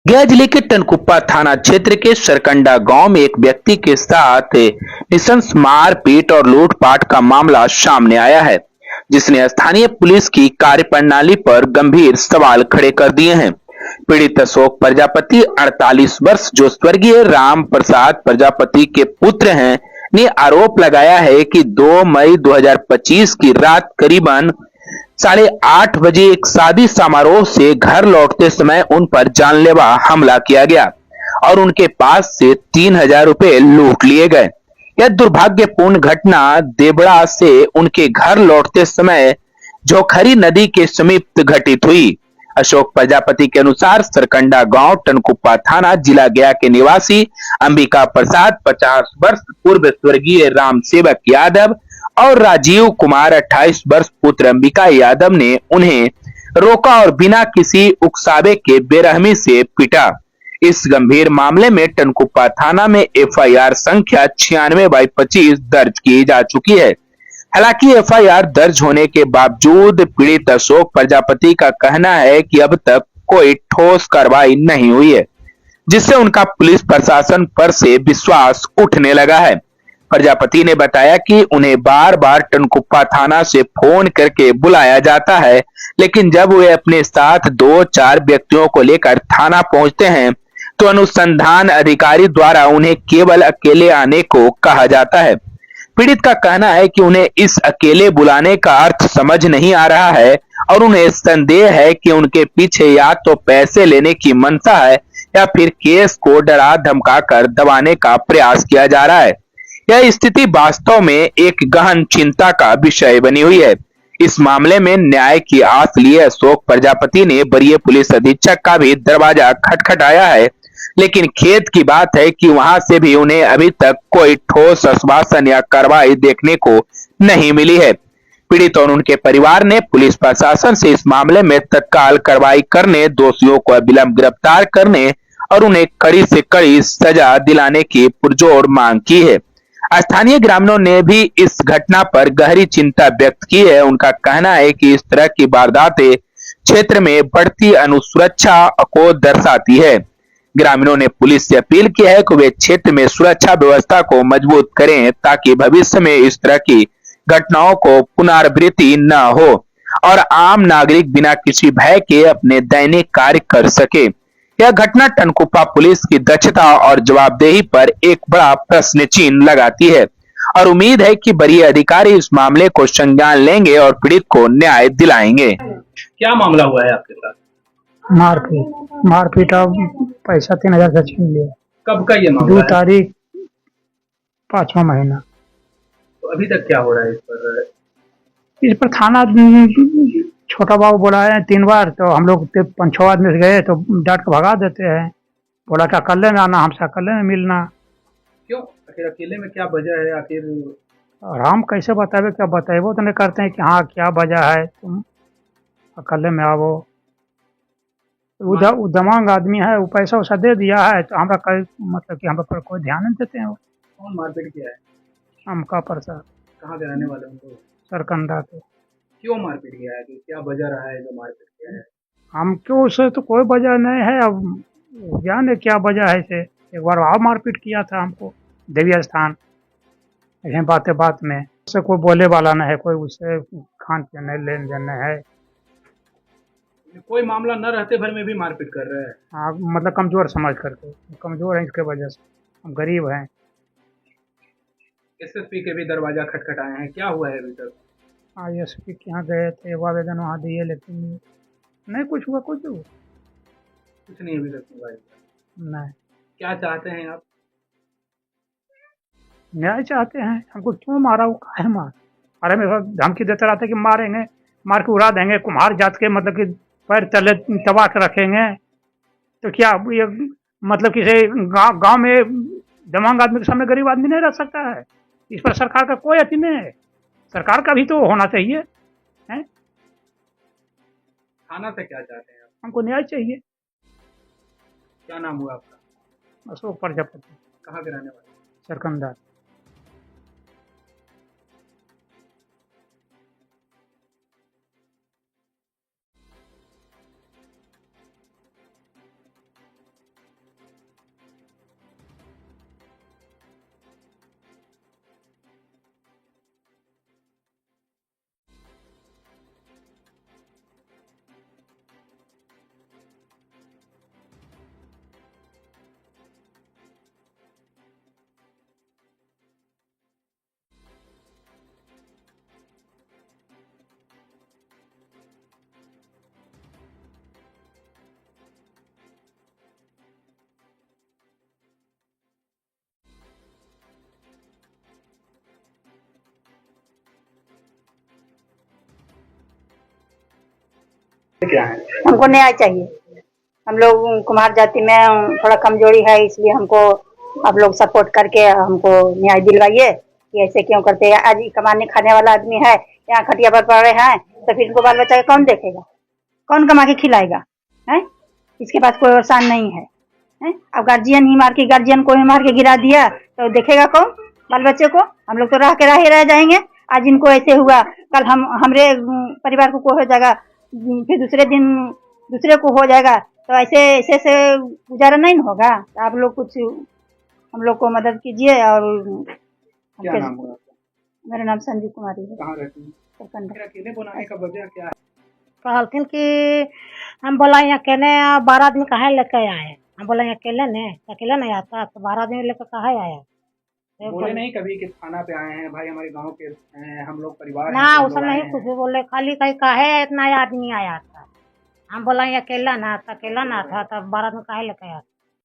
गया जिले के टनकुप्पा थाना क्षेत्र के सरकंडा गांव में एक व्यक्ति के साथ नृशंस मारपीट और लूटपाट का मामला सामने आया है, जिसने स्थानीय पुलिस की कार्यप्रणाली पर गंभीर सवाल खड़े कर दिए हैं। पीड़ित अशोक प्रजापति 48 वर्ष, जो स्वर्गीय राम प्रसाद प्रजापति के पुत्र हैं, ने आरोप लगाया है कि 2 मई 2025 की रात करीबन 8:30 बजे एक शादी समारोह से घर लौटते समय उन पर जानलेवा हमला किया गया और उनके पास से 3,000 रुपए लूट लिए गए। यह दुर्भाग्यपूर्ण घटना देवड़ा से उनके घर लौटते समय जोखरी नदी के समीप घटित हुई। अशोक प्रजापति के अनुसार सरकंडा गांव टनकुप्पा थाना जिला गया के निवासी अंबिका प्रसाद 50 वर्ष, पूर्व स्वर्गीय राम सेवक यादव और राजीव कुमार 28 वर्ष पुत्र अंबिका यादव ने उन्हें रोका और बिना किसी उकसावे के बेरहमी से पीटा। इस गंभीर मामले में टनकुप्पा थाना में एफआईआर संख्या 96/25 दर्ज की जा चुकी है। हालांकि एफआईआर दर्ज होने के बावजूद पीड़ित अशोक प्रजापति का कहना है कि अब तक कोई ठोस कार्रवाई नहीं हुई है, जिससे उनका पुलिस प्रशासन पर से विश्वास उठने लगा है। प्रजापति ने बताया कि उन्हें बार बार टनकुप्पा थाना से फोन करके बुलाया जाता है, लेकिन जब वे अपने साथ 2-4 व्यक्तियों को लेकर थाना पहुंचते हैं तो अनुसंधान अधिकारी द्वारा उन्हें केवल अकेले आने को कहा जाता है। पीड़ित का कहना है कि उन्हें इस अकेले बुलाने का अर्थ समझ नहीं आ रहा है और उन्हें संदेह है कि उनके पीछे या तो पैसे लेने की मंशा है या फिर केस को डरा धमकाकर दबाने का प्रयास किया जा रहा है। यह स्थिति वास्तव में एक गहन चिंता का विषय बनी हुई है। इस मामले में न्याय की आस लिए अशोक प्रजापति ने वरीय पुलिस अधीक्षक का भी दरवाजा खटखटाया है, लेकिन खेद की बात है कि वहां से भी उन्हें अभी तक कोई ठोस आश्वासन या कार्रवाई देखने को नहीं मिली है। पीड़ित और उनके परिवार ने पुलिस प्रशासन से इस मामले में तत्काल कार्रवाई करने, दोषियों को अविलंब गिरफ्तार करने और उन्हें कड़ी से कड़ी सजा दिलाने की पुरजोर मांग की है। स्थानीय ग्रामीणों ने भी इस घटना पर गहरी चिंता व्यक्त की है। उनका कहना है कि इस तरह की वारदातें क्षेत्र में बढ़ती अनुसुरक्षा को दर्शाती है। ग्रामीणों ने पुलिस से अपील की है कि वे क्षेत्र में सुरक्षा व्यवस्था को मजबूत करें ताकि भविष्य में इस तरह की घटनाओं को पुनरावृत्ति न हो और आम नागरिक बिना किसी भय के अपने दैनिक कार्य कर सके। यह घटना टनकुप्पा पुलिस की दक्षता और जवाबदेही पर एक बड़ा प्रश्न चिन्ह लगाती है और उम्मीद है कि वरीय अधिकारी इस मामले को संज्ञान लेंगे और पीड़ित को न्याय दिलाएंगे। क्या मामला हुआ है आपके साथ? मारपीट मारपीट अब पैसा 3,000 का छीन लिया। कब का ये 2 मामला है? तारीख 5वां महीना। तो अभी तक क्या हो रहा है इस पर थाना छोटा बाबू बुलाए हैं 3 बार, तो हम लोग 5-6 आदमी से गए तो डांट के भगा देते हैं। बोला कि अकेले में आना, हमसे अकेले में मिलना। क्यों? आखिर अकेले में क्या वजह है आखिर? और हम कैसे बतावे, क्या बताएबो तो नहीं करते हैं कि हाँ क्या वजह है, तुम अकेले में आवो। वो दमांग आदमी है, वो पैसा वैसा दे दिया है तो हमरा मतलब कि हम पर कोई ध्यान नहीं देते हैं। वो कौन मारपीट किया है? हमका प्रसाद कहाँ के रहने वाले उनको? सरकंडा के। क्यों मारपीट किया है? क्या वजह रहा है जो मारपीट किया है? हमको उसे तो कोई वजह नहीं है, अब जाने क्या वजह है से। एक बार और मारपीट किया था हमको देवी स्थान, ऐसे बातें बात में। उससे कोई बोले वाला नहीं है, कोई उससे खान पीन नहीं, लेन देन नहीं है। कोई मामला न रहते भर में भी मारपीट कर रहे हैं? हाँ, मतलब कमजोर समझ करके, कमजोर है इसके वजह से, हम गरीब हैं। एसएसपी के भी दरवाजा खटखटाए हैं, क्या हुआ है अभी तक? ISP के यहाँ गए थे, वो आवेदन वहाँ दिए, लेकिन नहीं कुछ हुआ, कुछ नहीं अभी तक हुआ है। नहीं। क्या चाहते हैं आप? न्याय चाहते हैं। हमको क्यों मारा, वो काहे मार? अरे मेरे साथ धमकी देते रहते कि मारेंगे, मार के उड़ा देंगे, कुम्हार जात के मतलब कि पैर तले दबा के रखेंगे। तो क्या ये मतलब किसी गांव में दमांग आदमी के सामने गरीब आदमी नहीं रह सकता है? इस पर सरकार का कोई यकीन नहीं है। सरकार का भी तो होना चाहिए है। थाना से क्या चाहते हैं आप? हमको न्याय चाहिए। क्या नाम हुआ आपका? अशोक प्रजापति, कहाँ के रहने वाले? सरकंडा। क्या है? हमको न्याय चाहिए। हम लोग कुम्हार जाति में थोड़ा कमजोरी है, इसलिए हमको आप लोग सपोर्ट करके हमको न्याय दिलवाइए कि ऐसे क्यों करते हैं। आज कमाने खाने वाला आदमी है, यहाँ खटिया पर पड़े हैं, तो फिर इनको बाल बच्चा कौन देखेगा, कौन कमा के खिलाएगा है? इसके पास कोई वरसान नहीं है, है? अब गार्जियन ही मार के, गार्जियन को ही मार के गिरा दिया तो देखेगा कौन बाल बच्चे को? हम लोग तो राह के राह ही रह जाएंगे। आज इनको ऐसे हुआ, कल हमरे परिवार को हो जाएगा, फिर दूसरे दिन दूसरे को हो जाएगा, तो ऐसे ऐसे से गुजारा नहीं न होगा। तो आप लोग कुछ हम लोग को मदद कीजिए। और क्या नाम हुआ आपका? मेरा नाम संजू कुमारी है, कहाँ रहती हैं? सरकंडा। फिर अकेले बनाने का वजह क्या है? कहलथिन कि हम बोला यहाँ अकेले 12 आदमी काहे लेके आए। हम बोला यहाँ अकेले ने अकेले नहीं आता तो 12 आदमी लेकर काहे आया। बोले नहीं कभी कि थाना पे आए हैं, भाई हमारे गांव के हैं, हम लोग परिवार ना हैं, हम उस लोग आए नहीं हैं। कुछ बोले, खाली कहीं काहे इतना आदमी आया था। हम बोला यहाँ अकेला ना था, अकेला ना था तब 12 आदमी काहे लेके आया था।